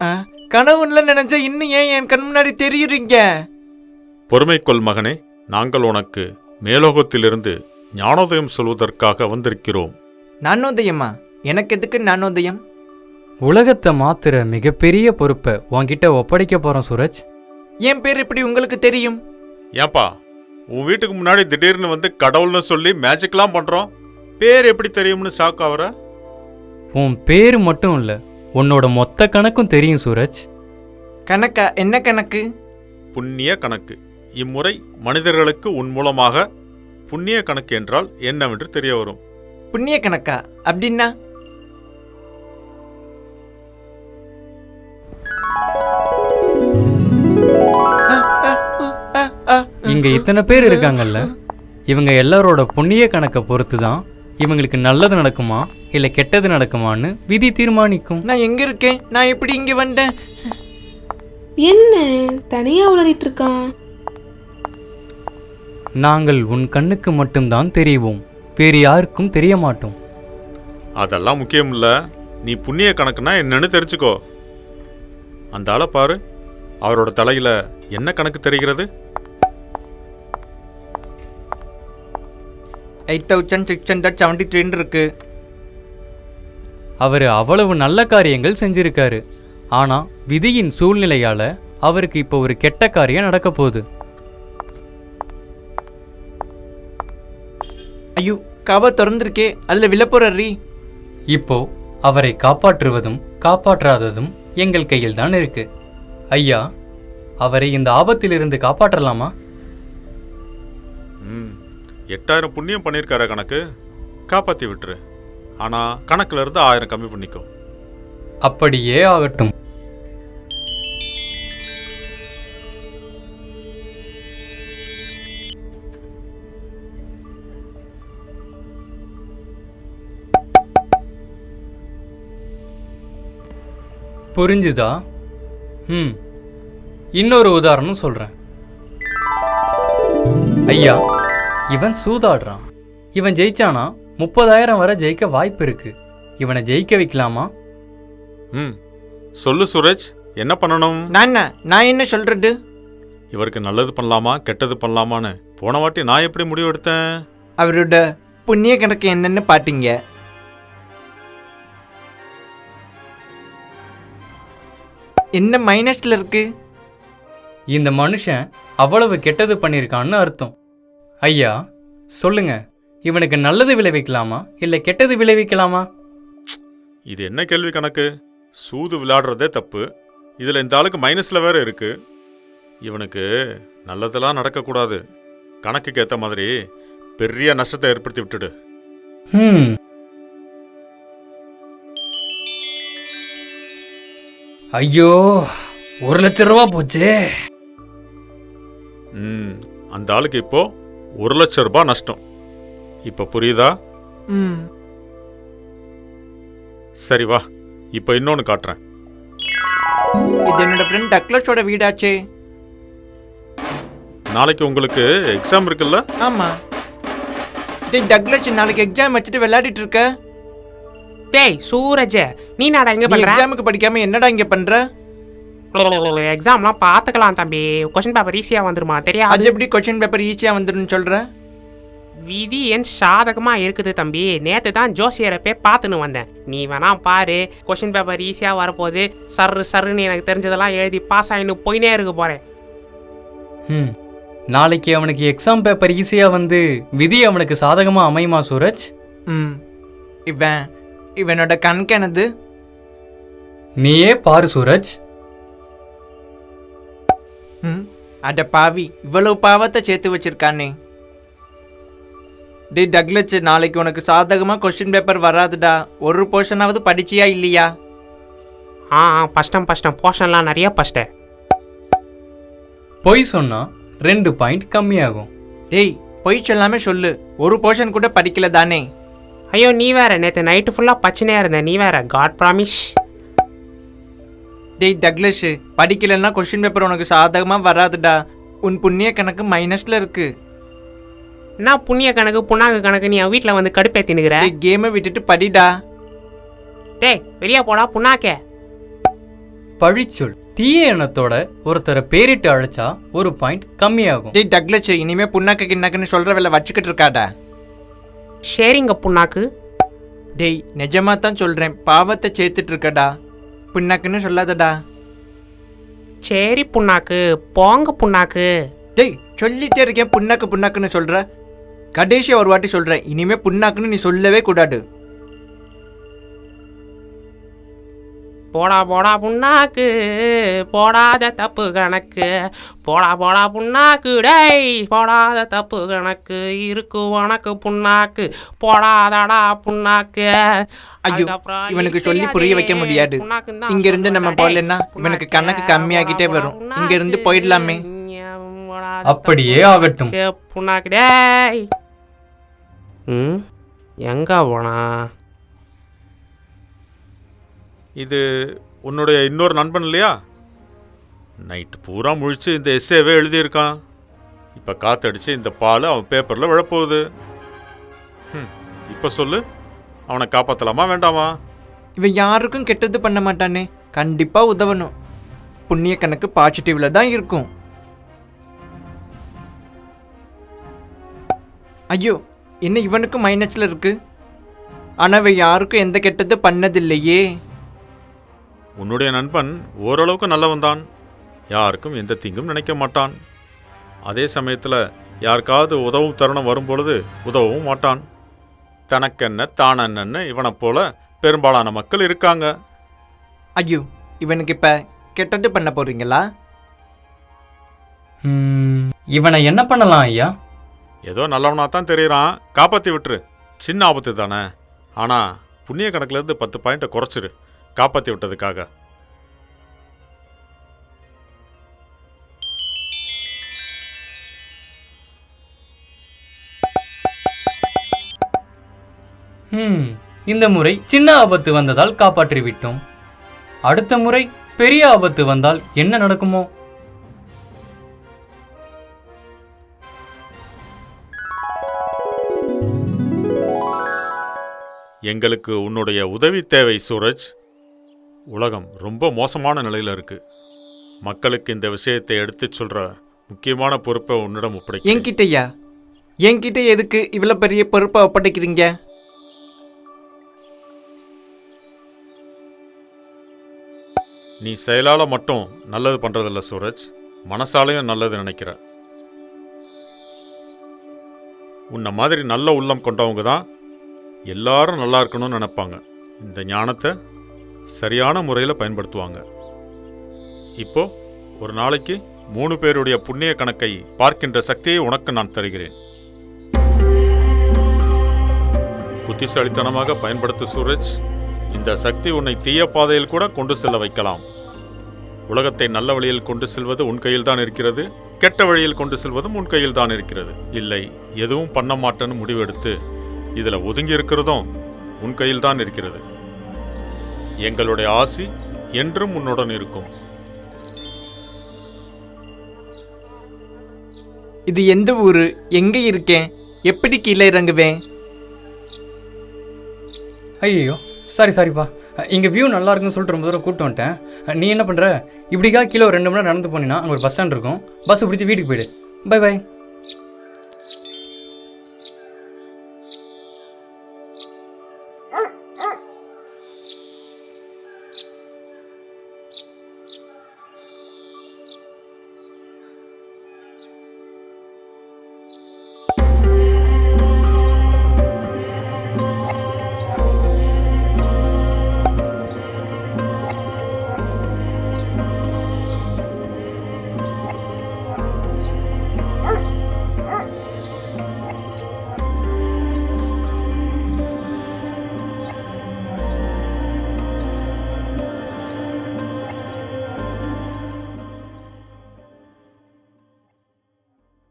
கனவுல நினைச்சா இன்னும் ஏன் என் கண் முன்னாடி தெரியுறீங்க? பொறுமை கொள் மகனே, நாங்கள் உனக்கு மேலோகத்திலிருந்து ஞானோதயம் சொல்வதற்காக வந்திருக்கிறோம். ஞானோதயமா? எனக்கு எதுக்கு ஞானோதயம்? உலகத்தை மாத்துற மிகப்பெரிய பொறுப்பை உன்கிட்ட ஒப்படைக்க போறோம் சூரஜ். என் பேர் எப்படி உங்களுக்கு தெரியும்? ஏன்பா, உன் வீட்டுக்கு முன்னாடி திடீர்னு வந்து கடவுள்னு சொல்லி மேஜிக்லாம் பண்றோம், பேர் எப்படி தெரியும்னு ஷாக் ஆகுற? உன் பேர் மட்டும் இல்ல, உன்னோட மொத்த கணக்கும் தெரியும் சூரஜ். கணக்கா? என்ன கணக்கு? புண்ணிய கணக்கு. இம்முறை மனிதர்களுக்கு உன் மூலமாக புண்ணிய கணக்கு என்றால் என்னவென்று தெரிய வரும். புண்ணிய கணக்கா? அப்படின்னா? இங்க இத்தனை பேர் இருக்காங்கல்ல, இவங்க எல்லாரோட புண்ணிய கணக்கை பொறுத்து தான் இவங்களுக்கு நல்லது நடக்குமா இல்ல கெட்டது நடக்குமான்னு விதி தீர்மானிக்கும். நான் எங்க இருக்கேன்? நான் எப்படி இங்க வந்தேன்? என்ன தனியா உளறிட்டு இருக்கான்? நாங்கள் உன் கண்ணுக்கு மட்டும்தான் தெரிவோம், வேறு யாருக்கும் தெரிய மாட்டோம். அதெல்லாம் முக்கியம் இல்ல, நீ புண்ணிய கணக்குனா என்னன்னு தெரிஞ்சுக்கோ. அந்த ஆளை பாரு, அவரோட தலையில என்ன கணக்கு தெரிகிறது? 8673 இருக்கு. அவர் அவ்வளவு நல்ல காரியங்கள் செஞ்சிருக்காரு, ஆனா விதியின் சூழ்நிலையால அவருக்கு இப்போ ஒரு கெட்ட காரியம் நடக்க போகுது. ஐயோ, கவ திறந்திருக்கே, அதுல விழப்போறி. இப்போ அவரை காப்பாற்றுவதும் காப்பாற்றாததும் எங்கள் கையில் தான் இருக்கு. ஐயா, அவரை இந்த ஆபத்திலிருந்து காப்பாற்றலாமா? 8000 புண்ணியம் பண்ணியிருக்கார கணக்கு, காப்பாற்றி விட்டுரு. ஆனா கணக்குல இருந்து 1000 கம்மி பண்ணிக்கோ. அப்படியே ஆகட்டும். புரிஞ்சுதா? இன்னொரு உதாரணம் சொல்றேன். ஐயா, இவன் சூதாடுறான். இவன் ஜெயிச்சானா 30,000 வரை ஜெயிக்க வாய்ப்பு இருக்கு. இவனை ஜெயிக்க வைக்கலாமா? சொல்லு சூரஜ், என்ன பண்ணணும்? நான் என்ன சொல்றது? இவருக்கு நல்லது பண்ணலாமா கெட்டது பண்ணலாமான்னு போன வாட்டி நான் எப்படி முடிவு எடுத்தேன்? அவரோட புண்ணிய கணக்கு என்னன்னு பாத்தீங்க. என்ன மைனஸ்ல இருக்கு? இந்த மனுஷன் அவ்வளவு கெட்டது பண்ணியிருக்கான்னு அர்த்தம். ஐயா, சொல்லுங்க, இவனுக்கு நல்லது விளைவிக்கலாமா இல்ல கெட்டது விளைவிக்கலாமா? இது என்ன கேள்வி கணக்கு? சூது விளையாடுறதே தப்பு, இதுல இந்த ஆளுக்கு மைனஸ்ல வேற இருக்கு. இவனுக்கு நல்லதெல்லாம் நடக்கக்கூடாது. கணக்குக்கு ஏத்த மாதிரி பெரிய நஷ்டத்தை ஏற்படுத்தி விட்டுடு. ஐயோ, 1,00,000 ரூபா போச்சே. அந்த ஆளுக்கு இப்போ 1,00,000 ரூபாய் நஷ்டம். இப்ப புரியுதா? சரி வா, இப்ப இன்னொன்னு காட்டுறேன். இது என்னோட ஃப்ரெண்ட் டக்ளஸோட வீடாச்சே. நாளைக்கு உங்களுக்கு எக்ஸாம் இருக்குல்ல? ஆமா. டேய் டக்ளஸ், நாளைக்கு எக்ஸாம் வச்சுட்டு விளையாடிட்டு இருக்க? டேய் சூரஜ், நீ நாடா இங்க பண்ற? எக்ஸாமுக்கு படிக்காம என்னடா இங்க பண்ற? எக்ஸாம்லாம் பாத்துக்கலாம் தம்பி, கொஸ்டின் பேப்பர் ஈஸியா வந்துருமா தெரியாது? அது எப்படி கொஸ்டின் பேப்பர் ஈஸியா வந்துருன்னு சொல்ற? விதி என் சாதகமா இருக்குது தம்பி. நேத்து தான் ஜோசியரை போய் பார்த்துன்னு வந்தேன். நீ வேணா பாரு, கொஸ்டின் பேப்பர் ஈஸியா வரப்போகுது. சருன்னு எனக்கு தெரிஞ்சதெல்லாம் எழுதி பாஸ் ஆகின்னு போயினே இருக்க போறேன். நாளைக்கு அவனுக்கு எக்ஸாம் பேப்பர் ஈஸியா வந்து விதி அவனுக்கு சாதகமா அமையுமா சூரஜ்? இவனோட கணக்கு என்னது? நீயே பாரு சூரஜ். அட பாவி, இவ்வளவு பாவத்தை சேர்த்து வச்சிருக்கானே. டே டக்ளஸ், நாளைக்கு உனக்கு சாதகமா கொஸ்டின் பேப்பர் வராதுடா. ஒரு போர்ஷனாவது படிச்சியா இல்லையா? பஷ்டம் போர்ஷன்லாம் நிறைய பஷ்டம். பொய் சொன்னா 2 பாயிண்ட் கம்மியாகும். டேய், பொய் சொல்லாம சொல்லு. ஒரு போர்ஷன் கூட படிக்கல தானே? ஐயோ, நீ வேற நேற்று நைட்டு ஃபுல்லாக பச்சினே இருந்த. நீ வேற காட் ப்ராமிஸ். டேய் டக்ளஸ், படிக்கலன்னா கொஸ்டின் பேப்பர் உனக்கு சாதகமாக வராதுடா. உன் புண்ணிய கணக்கு மைனஸில் இருக்கு. நான் புண்ணிய கணக்கு புண்ணாக்கு கணக்கு நீ வீட்டில் வந்து கடுப்பேத்தினுக்கிற? கேமை விட்டுட்டு படிடா. டேய் வெளியே போடா புண்ணாக்கே. பழிச்சொல். தீய எண்ணத்தோட ஒருத்தரை பேரிட்டு அழைச்சா 1 பாயிண்ட் கம்மியாகும். டேய் டக்லச்சு, இனிமே புண்ணாக்கு கிண்ணாக்குன்னு சொல்ற வேலை வச்சுக்கிட்டு இருக்காடா. சரிங்க புண்ணாக்கு. டேய் நிஜமா தான் சொல்றேன், பாவத்தை சேர்த்துட்டு இருக்கடா. புண்ணாக்குன்னு சொல்லாதடா. சரி புண்ணாக்கு, போங்க புண்ணாக்கு. டேய் சொல்லிட்டே இருக்கேன், புண்ணாக்கு புண்ணாக்குன்னு சொல்ற. கடைசியா ஒரு வாட்டி சொல்றேன், இனிமே புண்ணாக்குன்னு நீ சொல்லவே கூடாது. போடா போடா புண்ணாக்கு, போடாத தப்பு கணக்கு. போடா போடா புண்ணாக்கு, டேய் போடாத தப்பு கணக்கு. இருக்கு உனக்கு புண்ணாக்கு, போடாதடா புண்ணாக்கு. ஐயோ, இவனுக்கு சொல்லி புரிய வைக்க முடியாது. இங்க இருந்து நம்ம போகலன்னா இவனுக்கு கணக்கு கம்மியாகிட்டே வரும். இங்க இருந்து போயிடலாமே. அப்படியே ஆகட்டும். புண்ணாக்கு டேய். எங்க போனா? இது உன்னுடைய இன்னொரு நண்பன் இல்லையா? நைட்டு பூரா முழிச்சு இந்த எஸ்ஏவே எழுதியிருக்கான். இப்போ காத்தடிச்சு இந்த பால் அவன் பேப்பரில் விழப்போகுது. இப்போ சொல்லு, அவனை காப்பாற்றலாமா வேண்டாமா? இவன் யாருக்கும் கெட்டது பண்ண மாட்டானே, கண்டிப்பா உதவணும். புண்ணிய கணக்கு பாசிட்டிவ்ல தான் இருக்கும். ஐயோ, என்ன இவனுக்கும் மைனஸ்ல இருக்கு? ஆனா இவன் யாருக்கும் எந்த கெட்டது பண்ணதில்லையே. உன்னுடைய நண்பன் ஓரளவுக்கு நல்லவன் தான். யாருக்கும் எந்த தீங்கும் நினைக்க மாட்டான். அதே சமயத்தில் யாருக்காவது உதவும் தருணம் வரும்பொழுது உதவவும் மாட்டான். தனக்கென்ன தானன்னு இவனை போல பெரும்பாலான மக்கள் இருக்காங்க. ஐயோ, இவனுக்கு இப்ப கெட்டது பண்ண போறீங்களா? இவனை என்ன பண்ணலாம் ஐயா? ஏதோ நல்லவனா தான் தெரியறான், காப்பாற்றி விட்டுரு. சின்ன ஆபத்து தானே. ஆனால் புண்ணிய கணக்கிலேருந்து 10 பாயிண்ட்டை குறைச்சிரு, காப்பாற்றி விட்டதுக்காக. இந்த முறை சின்ன ஆபத்து வந்ததால் காப்பாற்றி விட்டோம். அடுத்த முறை பெரிய ஆபத்து வந்தால் என்ன நடக்குமோ? எங்களுக்கு உன்னுடைய உதவி தேவை சூரஜ். உலகம் ரொம்ப மோசமான நிலையில் இருக்கு. மக்களுக்கு இந்த விஷயத்தை எடுத்துச் சொல்ற முக்கியமான பொறுப்பை உன்னிடம் ஒப்படைக்கிறேன். என்கிட்டயா? என்கிட்ட எதுக்கு இவ்வளவு பெரிய பொறுப்பை ஒப்படைக்கிறீங்க? நீ செயலால மட்டும் நல்லது பண்றதில்ல சூரஜ், மனசாலையும் நல்லது நினைக்கிற. உன்னை மாதிரி நல்ல உள்ளம் கொண்டவங்க தான் எல்லாரும் நல்லா இருக்கணும்னு நினைப்பாங்க. இந்த ஞானத்தை சரியான முறையில் பயன்படுத்துவாங்க. இப்போ ஒரு நாளைக்கு 3 பேருடைய புண்ணிய கணக்கை பார்க்கின்ற சக்தியை உனக்கு நான் தருகிறேன். புத்திசாலித்தனமாக பயன்படுத்து சூரஜ். இந்த சக்தி உன்னை தீய பாதையில் கூட கொண்டு செல்ல வைக்கலாம். உலகத்தை நல்ல வழியில் கொண்டு செல்வது உன் கையில் தான் இருக்கிறது, கெட்ட வழியில் கொண்டு செல்வதும் உன் கையில் தான் இருக்கிறது. இல்லை, எதுவும் பண்ண மாட்டேன்னு முடிவெடுத்து இதில் ஒதுங்கி இருக்கிறதும் உன் கையில் தான் இருக்கிறது. எங்களுடைய ஆசி என்றும் உன்னுடன் இருக்கும். இது எந்த ஊரு? எங்க இருக்கேன்? எப்படி கீழே இறங்குவேன்? ஐயோ, சாரிப்பா. இங்கே வியூ நல்லா இருக்குன்னு சொல்லிட்டு ரொம்ப தூரம் கூப்பிட்டு வந்துட்டேன். நீ என்ன பண்ணுற? இப்படிக்கா கீழே ஒரு 2 மணி நேரம் நடந்து போனீங்கன்னா அங்கே ஒரு பஸ் ஸ்டாண்ட் இருக்கும். பஸ் பிடிச்சி வீட்டுக்கு போயிடு. பை.